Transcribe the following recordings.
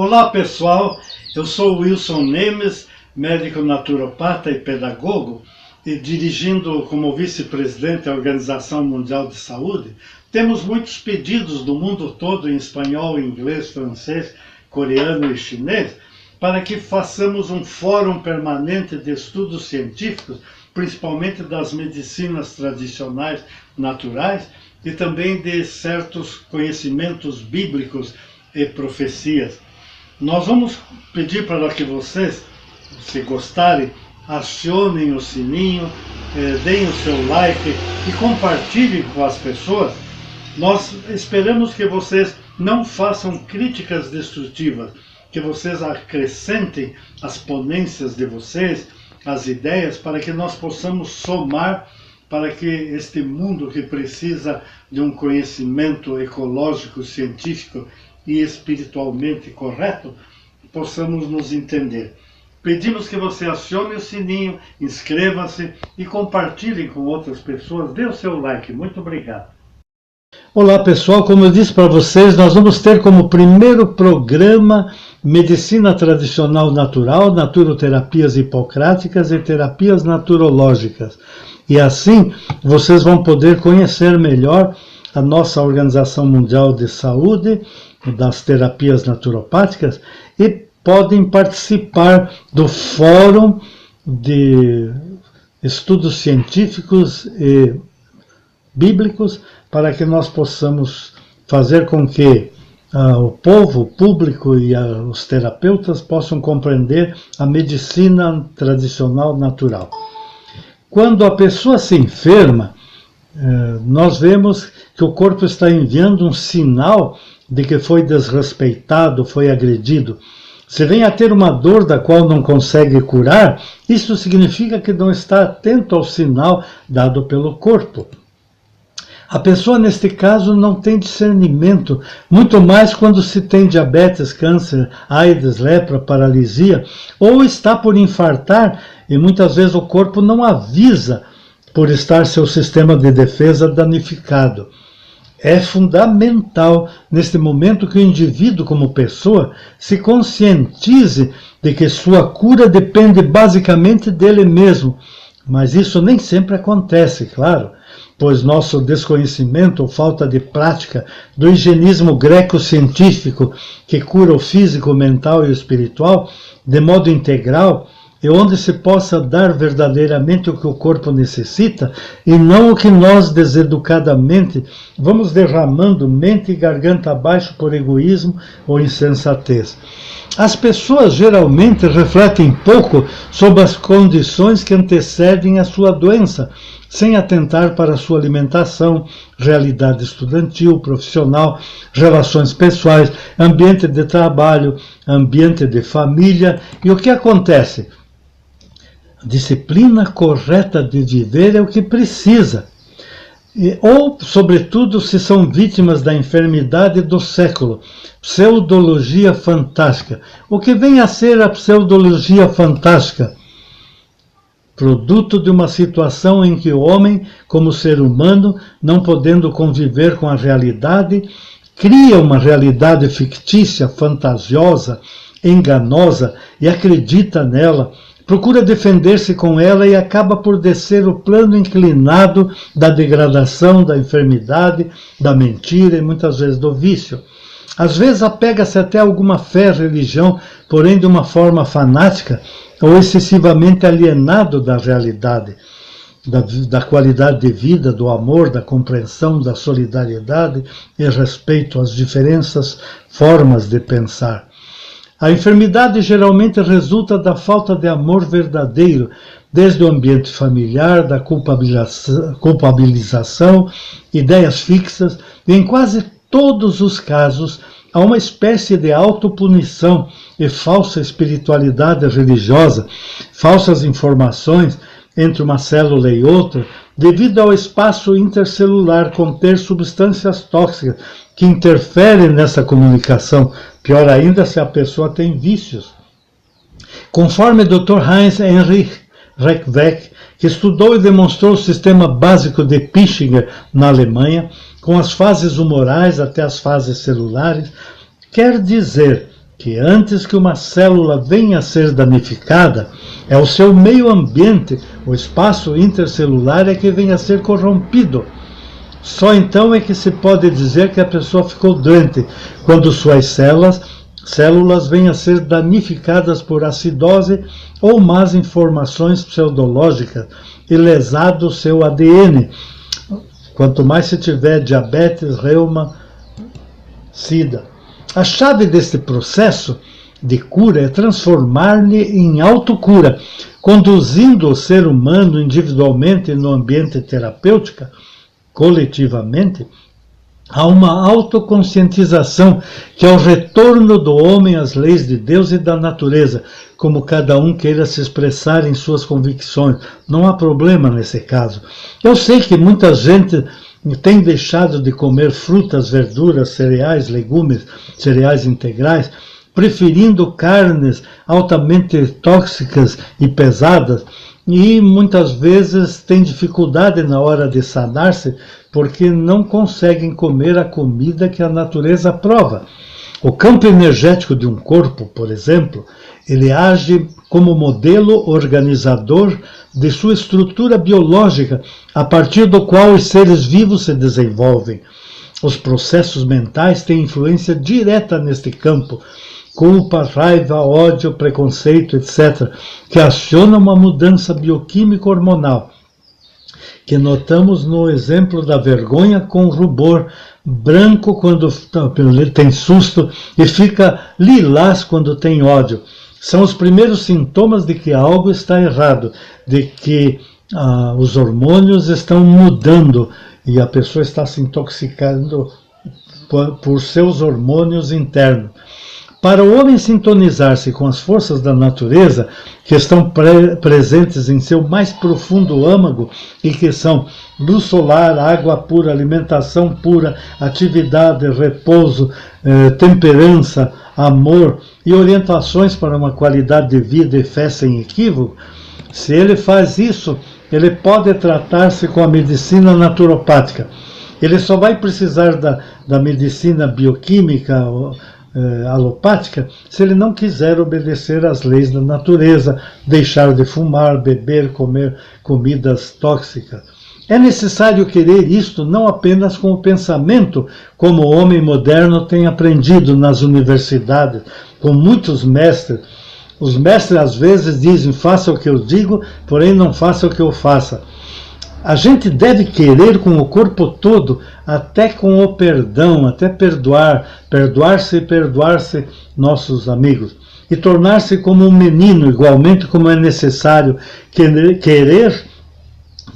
Olá pessoal, eu sou Wilson Nemes, médico naturopata e pedagogo, e dirigindo como vice-presidente a Organização Mundial de Saúde. Temos muitos pedidos do mundo todo em espanhol, inglês, francês, coreano e chinês, para que façamos um fórum permanente de estudos científicos, principalmente das medicinas tradicionais naturais e também de certos conhecimentos bíblicos e profecias. Nós vamos pedir para que vocês, se gostarem, acionem o sininho, deem o seu like e compartilhem com as pessoas. Nós esperamos que vocês não façam críticas destrutivas, que vocês acrescentem as ponências de vocês, as ideias, para que nós possamos somar para que este mundo que precisa de um conhecimento ecológico, científico e espiritualmente correto, possamos nos entender. Pedimos que você acione o sininho, inscreva-se e compartilhe com outras pessoas. Dê o seu like. Muito obrigado. Olá pessoal, como eu disse para vocês, nós vamos ter como primeiro programa Medicina Tradicional Natural, Naturoterapias Hipocráticas e Terapias Naturológicas. E assim vocês vão poder conhecer melhor a nossa Organização Mundial de Saúde, das terapias naturopáticas, e podem participar do Fórum de Estudos Científicos e Bíblicos, para que nós possamos fazer com que o povo, o público e os terapeutas possam compreender a medicina tradicional natural. Quando a pessoa se enferma, nós vemos que o corpo está enviando um sinal de que foi desrespeitado, foi agredido. Se vem a ter uma dor da qual não consegue curar, isso significa que não está atento ao sinal dado pelo corpo. A pessoa, neste caso, não tem discernimento, muito mais quando se tem diabetes, câncer, AIDS, lepra, paralisia, ou está por infartar e muitas vezes o corpo não avisa por estar seu sistema de defesa danificado. É fundamental, neste momento, que o indivíduo, como pessoa, se conscientize de que sua cura depende basicamente dele mesmo. Mas isso nem sempre acontece, claro, pois nosso desconhecimento ou falta de prática do higienismo greco-científico, que cura o físico, o mental e o espiritual, de modo integral, e onde se possa dar verdadeiramente o que o corpo necessita, e não o que nós deseducadamente vamos derramando mente e garganta abaixo por egoísmo ou insensatez. As pessoas geralmente refletem pouco sobre as condições que antecedem a sua doença, sem atentar para a sua alimentação, realidade estudantil, profissional, relações pessoais, ambiente de trabalho, ambiente de família. E o que acontece? A disciplina correta de viver é o que precisa. Ou, sobretudo, se são vítimas da enfermidade do século, pseudologia fantástica. O que vem a ser a pseudologia fantástica? Produto de uma situação em que o homem, como ser humano, não podendo conviver com a realidade, cria uma realidade fictícia, fantasiosa, enganosa e acredita nela, procura defender-se com ela e acaba por descer o plano inclinado da degradação, da enfermidade, da mentira e muitas vezes do vício. Às vezes apega-se até a alguma fé, religião, porém de uma forma fanática ou excessivamente alienado da realidade, da qualidade de vida, do amor, da compreensão, da solidariedade e respeito às diferentes formas de pensar. A enfermidade geralmente resulta da falta de amor verdadeiro, desde o ambiente familiar, da culpabilização, ideias fixas, e em quase todos os casos há uma espécie de autopunição e falsa espiritualidade religiosa, falsas informações entre uma célula e outra, devido ao espaço intercelular conter substâncias tóxicas que interferem nessa comunicação, pior ainda se a pessoa tem vícios. Conforme Dr. Heinz-Heinrich Reckweck, que estudou e demonstrou o sistema básico de Pischinger na Alemanha, com as fases humorais até as fases celulares, quer dizer que antes que uma célula venha a ser danificada, é o seu meio ambiente, o espaço intercelular, é que vem a ser corrompido. Só então é que se pode dizer que a pessoa ficou doente, quando suas células vêm a ser danificadas por acidose ou más informações pseudológicas e lesado o seu ADN. Quanto mais se tiver diabetes, reuma, sida. A chave deste processo de cura é transformar-lhe em autocura, conduzindo o ser humano individualmente no ambiente terapêutico, coletivamente, há uma autoconscientização que é o retorno do homem às leis de Deus e da natureza, como cada um queira se expressar em suas convicções. Não há problema nesse caso. Eu sei que muita gente tem deixado de comer frutas, verduras, cereais, legumes, cereais integrais, preferindo carnes altamente tóxicas e pesadas, e muitas vezes tem dificuldade na hora de sanar-se porque não conseguem comer a comida que a natureza aprova. O campo energético de um corpo, por exemplo, ele age como modelo organizador de sua estrutura biológica, a partir do qual os seres vivos se desenvolvem. Os processos mentais têm influência direta neste campo, culpa, raiva, ódio, preconceito, etc., que aciona uma mudança bioquímica hormonal, que notamos no exemplo da vergonha com rubor branco quando tem susto e fica lilás quando tem ódio. São os primeiros sintomas de que algo está errado, de que os hormônios estão mudando e a pessoa está se intoxicando por seus hormônios internos. Para o homem sintonizar-se com as forças da natureza, que estão presentes em seu mais profundo âmago e que são luz solar, água pura, alimentação pura, atividade, repouso, temperança, amor e orientações para uma qualidade de vida e fé sem equívoco, se ele faz isso, ele pode tratar-se com a medicina naturopática. Ele só vai precisar da medicina bioquímica alopática se ele não quiser obedecer às leis da natureza, deixar de fumar, beber, comer comidas tóxicas. É necessário querer isto não apenas com o pensamento, como o homem moderno tem aprendido nas universidades, com muitos mestres. Os mestres às vezes dizem, faça o que eu digo, porém não faça o que eu faça. A gente deve querer com o corpo todo, até com o perdão, até perdoar-se e perdoar-se nossos amigos. E tornar-se como um menino, igualmente como é necessário querer,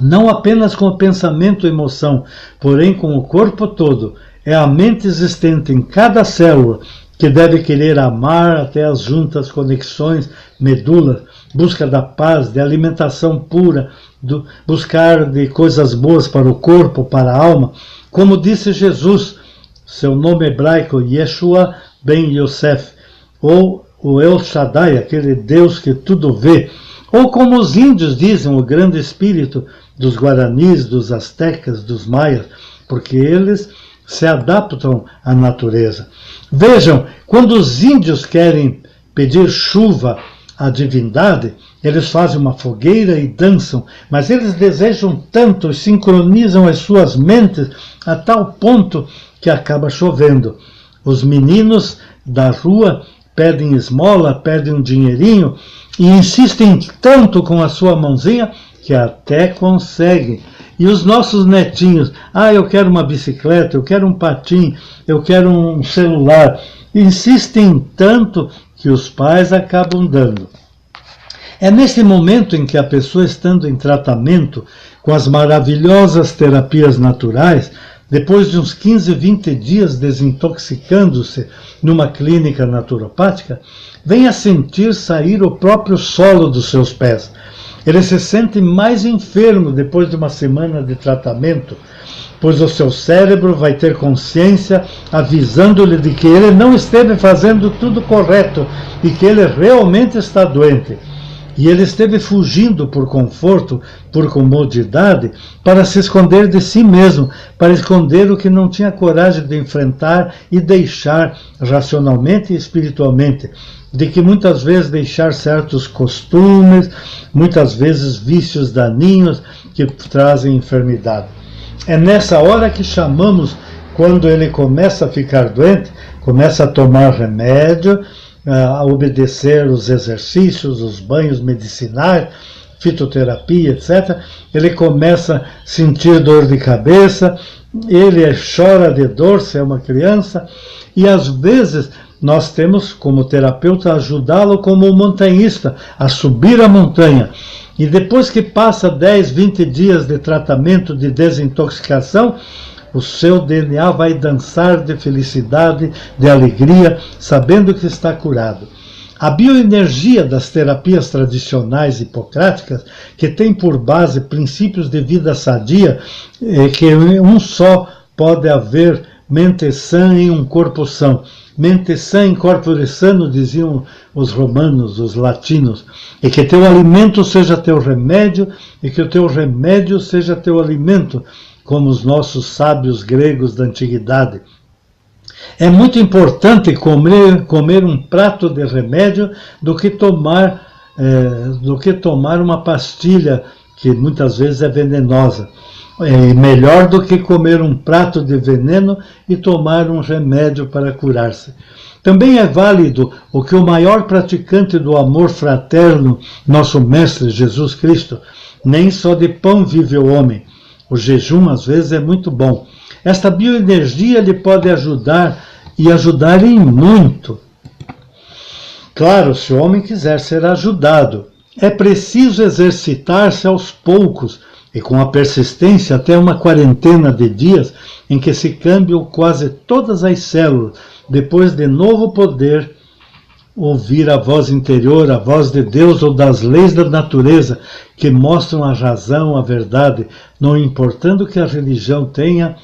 não apenas com o pensamento e emoção, porém com o corpo todo. É a mente existente em cada célula que deve querer amar até as juntas conexões, medulas, busca da paz, de alimentação pura, buscar de coisas boas para o corpo, para a alma. Como disse Jesus, seu nome hebraico, Yeshua ben Yosef, ou o El Shaddai, aquele Deus que tudo vê, ou como os índios dizem, o grande espírito dos guaranis, dos astecas, dos maias, porque eles se adaptam à natureza. Vejam, quando os índios querem pedir chuva à divindade, eles fazem uma fogueira e dançam, mas eles desejam tanto e sincronizam as suas mentes a tal ponto que acaba chovendo. Os meninos da rua pedem esmola, pedem um dinheirinho e insistem tanto com a sua mãozinha que até conseguem. E os nossos netinhos, eu quero uma bicicleta, eu quero um patim, eu quero um celular. Insistem tanto que os pais acabam dando. É nesse momento em que a pessoa, estando em tratamento com as maravilhosas terapias naturais, depois de uns 15, 20 dias desintoxicando-se numa clínica naturopática, vem a sentir sair o próprio solo dos seus pés. Ele se sente mais enfermo depois de uma semana de tratamento, pois o seu cérebro vai ter consciência avisando-lhe de que ele não esteve fazendo tudo correto e que ele realmente está doente. E ele esteve fugindo por conforto, por comodidade, para se esconder de si mesmo, para esconder o que não tinha coragem de enfrentar e deixar racionalmente e espiritualmente. De que muitas vezes deixar certos costumes, muitas vezes vícios daninhos que trazem enfermidade. É nessa hora que chamamos, quando ele começa a ficar doente, começa a tomar remédio, a obedecer os exercícios, os banhos medicinais, fitoterapia, etc. Ele começa a sentir dor de cabeça, ele chora de dor se é uma criança, e às vezes nós temos como terapeuta ajudá-lo como um montanhista a subir a montanha. E depois que passa 10, 20 dias de tratamento de desintoxicação, o seu DNA vai dançar de felicidade, de alegria, sabendo que está curado. A bioenergia das terapias tradicionais hipocráticas, que tem por base princípios de vida sadia, que um só pode haver mente sã em um corpo são. Mente sã em corpore sano, diziam os romanos, os latinos. E que teu alimento seja teu remédio, e que o teu remédio seja teu alimento, como os nossos sábios gregos da antiguidade. É muito importante comer um prato de remédio do que tomar uma pastilha que muitas vezes é venenosa. É melhor do que comer um prato de veneno e tomar um remédio para curar-se. Também é válido o que o maior praticante do amor fraterno, nosso Mestre Jesus Cristo, nem só de pão vive o homem. O jejum, às vezes, é muito bom. Esta bioenergia lhe pode ajudar, e ajudar em muito. Claro, se o homem quiser ser ajudado, é preciso exercitar-se aos poucos, e com a persistência até uma quarentena de dias, em que se cambiam quase todas as células, depois de novo poder ouvir a voz interior, a voz de Deus ou das leis da natureza, que mostram a razão, a verdade, não importando que a religião tenha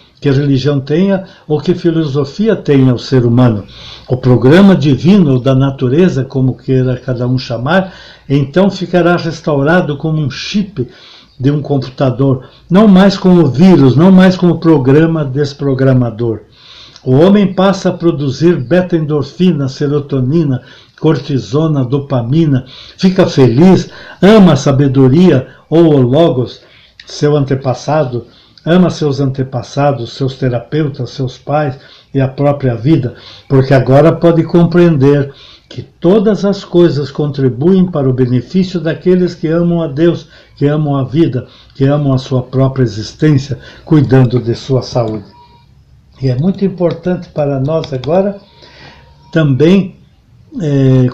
ou que filosofia tenha o ser humano. O programa divino ou da natureza, como queira cada um chamar, então ficará restaurado como um chip de um computador, não mais como vírus, não mais como programa desprogramador. O homem passa a produzir beta-endorfina, serotonina, cortisona, dopamina, fica feliz, ama a sabedoria ou o logos, seu antepassado, ama seus antepassados, seus terapeutas, seus pais e a própria vida, porque agora pode compreender que todas as coisas contribuem para o benefício daqueles que amam a Deus, que amam a vida, que amam a sua própria existência, cuidando de sua saúde. E é muito importante para nós agora também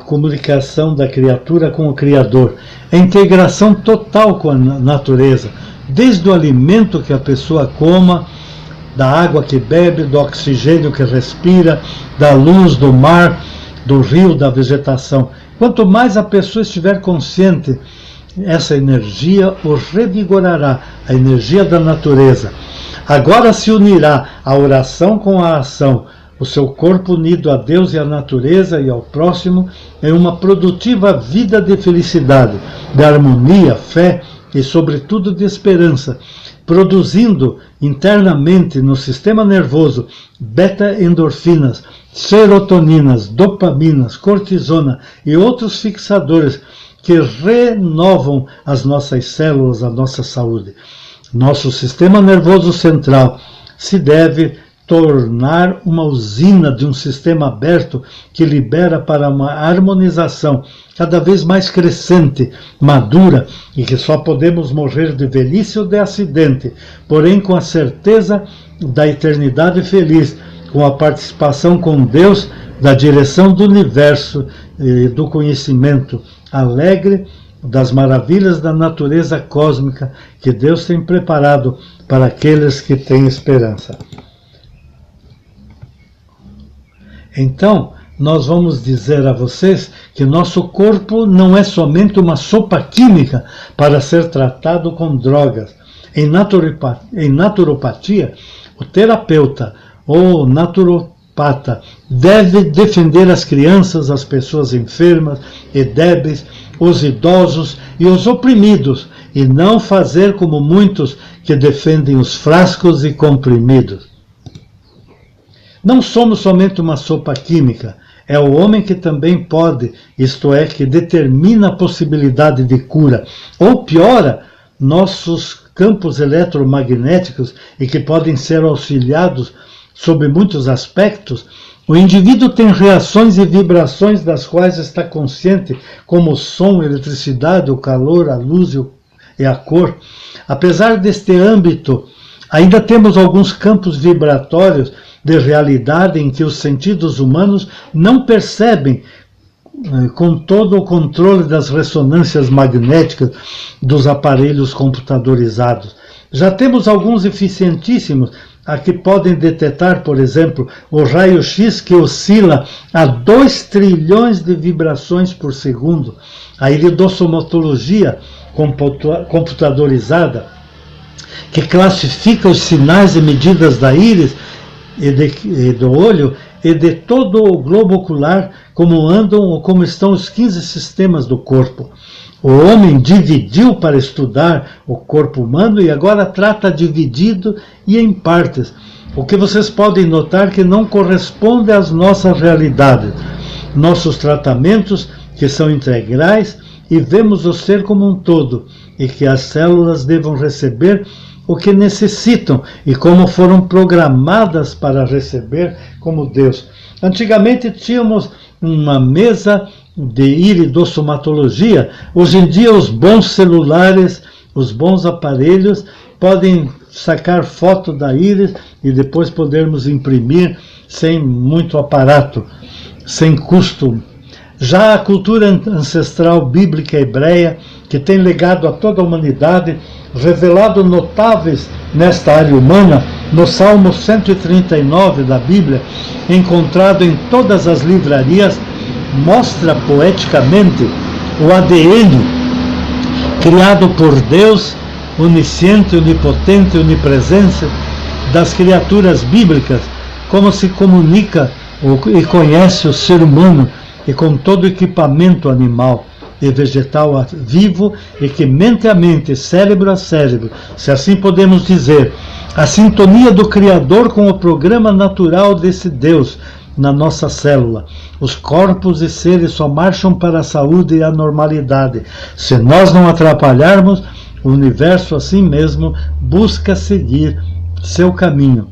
comunicação da criatura com o Criador, a integração total com a natureza, desde o alimento que a pessoa coma, da água que bebe, do oxigênio que respira, da luz do mar, do rio, da vegetação. Quanto mais a pessoa estiver consciente, essa energia o revigorará, a energia da natureza. Agora se unirá a oração com a ação, o seu corpo unido a Deus e à natureza e ao próximo, em uma produtiva vida de felicidade, de harmonia, fé e, sobretudo, de esperança, produzindo internamente no sistema nervoso beta-endorfinas, serotoninas, dopaminas, cortisona e outros fixadores que renovam as nossas células, a nossa saúde. Nosso sistema nervoso central se deve tornar uma usina de um sistema aberto que libera para uma harmonização cada vez mais crescente, madura, e que só podemos morrer de velhice ou de acidente, porém com a certeza da eternidade feliz, com a participação com Deus da direção do universo e do conhecimento alegre das maravilhas da natureza cósmica que Deus tem preparado para aqueles que têm esperança. Então, nós vamos dizer a vocês que nosso corpo não é somente uma sopa química para ser tratado com drogas. Em naturopatia, o terapeuta ou naturopata deve defender as crianças, as pessoas enfermas e débeis, os idosos e os oprimidos, e não fazer como muitos que defendem os frascos e comprimidos. Não somos somente uma sopa química, é o homem que também pode, isto é, que determina a possibilidade de cura, ou piora nossos campos eletromagnéticos e que podem ser auxiliados sob muitos aspectos. O indivíduo tem reações e vibrações das quais está consciente, como o som, a eletricidade, o calor, a luz e a cor. Apesar deste âmbito, ainda temos alguns campos vibratórios de realidade em que os sentidos humanos não percebem com todo o controle das ressonâncias magnéticas dos aparelhos computadorizados. Já temos alguns eficientíssimos a que podem detectar, por exemplo, o raio-x que oscila a 2 trilhões de vibrações por segundo, a iridossomatologia computadorizada, que classifica os sinais e medidas da íris e do olho e de todo o globo ocular, como andam ou como estão os 15 sistemas do corpo. O homem dividiu para estudar o corpo humano e agora trata dividido e em partes, o que vocês podem notar que não corresponde às nossas realidades. Nossos tratamentos, que são integrais, e vemos o ser como um todo, e que as células devam receber o que necessitam e como foram programadas para receber como Deus. Antigamente tínhamos uma mesa de iridossomatologia. Hoje em dia os bons celulares, os bons aparelhos podem sacar foto da íris e depois podermos imprimir sem muito aparato, sem custo. Já a cultura ancestral bíblica hebreia, que tem legado a toda a humanidade, revelado notáveis nesta área humana, no Salmo 139 da Bíblia, encontrado em todas as livrarias, mostra poeticamente o ADN criado por Deus, onisciente, onipotente, onipresente, das criaturas bíblicas, como se comunica e conhece o ser humano, e com todo o equipamento animal e vegetal vivo, e que mente a mente, cérebro a cérebro, se assim podemos dizer, a sintonia do Criador com o programa natural desse Deus na nossa célula. Os corpos e seres só marcham para a saúde e a normalidade. Se nós não atrapalharmos, o universo assim mesmo busca seguir seu caminho.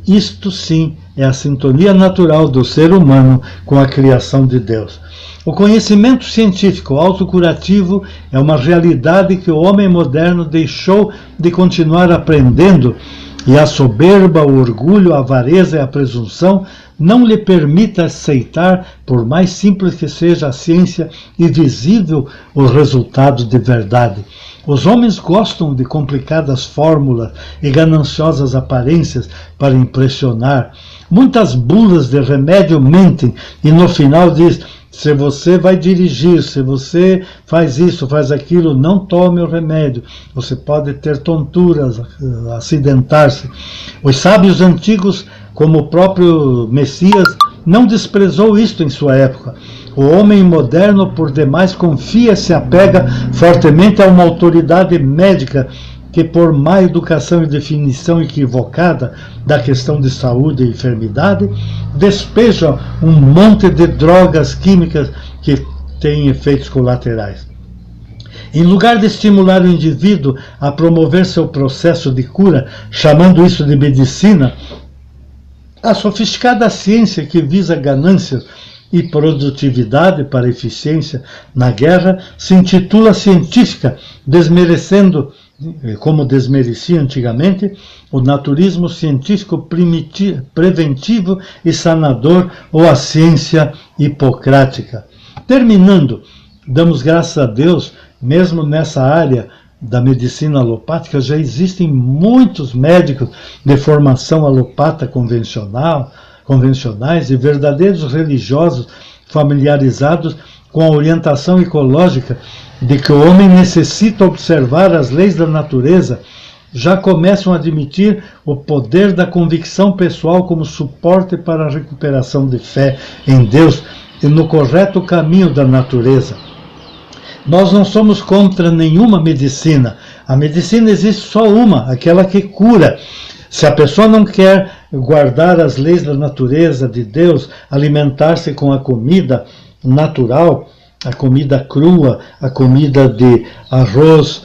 Isto sim é a sintonia natural do ser humano com a criação de Deus. O conhecimento científico autocurativo é uma realidade que o homem moderno deixou de continuar aprendendo, e a soberba, o orgulho, a avareza e a presunção não lhe permita aceitar, por mais simples que seja a ciência e visível o resultado de verdade. Os homens gostam de complicadas fórmulas e gananciosas aparências para impressionar. Muitas bulas de remédio mentem e no final diz: se você vai dirigir, se você faz isso, faz aquilo, não tome o remédio. Você pode ter tonturas, acidentar-se. Os sábios antigos, como o próprio Messias, não desprezou isto em sua época. O homem moderno, por demais, confia e se apega fortemente a uma autoridade médica que, por má educação e definição equivocada da questão de saúde e enfermidade, despeja um monte de drogas químicas que têm efeitos colaterais. Em lugar de estimular o indivíduo a promover seu processo de cura, chamando isso de medicina, a sofisticada ciência que visa ganâncias e produtividade para eficiência na guerra se intitula científica, desmerecendo, como desmerecia antigamente, o naturismo científico preventivo e sanador, ou a ciência hipocrática. Terminando, damos graças a Deus, mesmo nessa área da medicina alopática, já existem muitos médicos de formação alopata convencionais e verdadeiros religiosos familiarizados com a orientação ecológica de que o homem necessita observar as leis da natureza já começam a admitir o poder da convicção pessoal como suporte para a recuperação de fé em Deus e no correto caminho da natureza. Nós não somos contra nenhuma medicina. A medicina existe só uma, aquela que cura. Se a pessoa não quer guardar as leis da natureza de Deus, alimentar-se com a comida natural, a comida crua, a comida de arroz,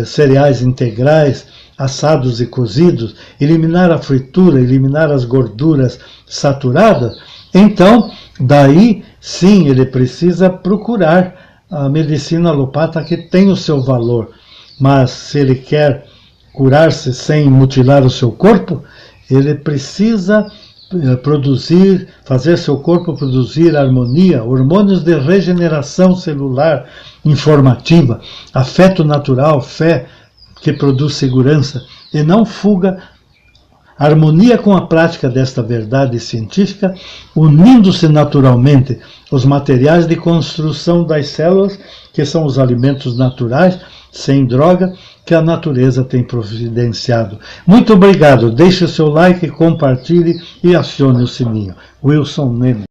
cereais integrais, assados e cozidos, eliminar a fritura, eliminar as gorduras saturadas, então, daí sim ele precisa procurar a medicina alopata, que tem o seu valor. Mas se ele quer curar-se sem mutilar o seu corpo, ele precisa fazer seu corpo produzir harmonia, hormônios de regeneração celular informativa, afeto natural, fé que produz segurança e não fuga, harmonia com a prática desta verdade científica, unindo-se naturalmente os materiais de construção das células, que são os alimentos naturais, sem droga, que a natureza tem providenciado. Muito obrigado, deixe o seu like, compartilhe e acione o sininho. Wilson Nemes.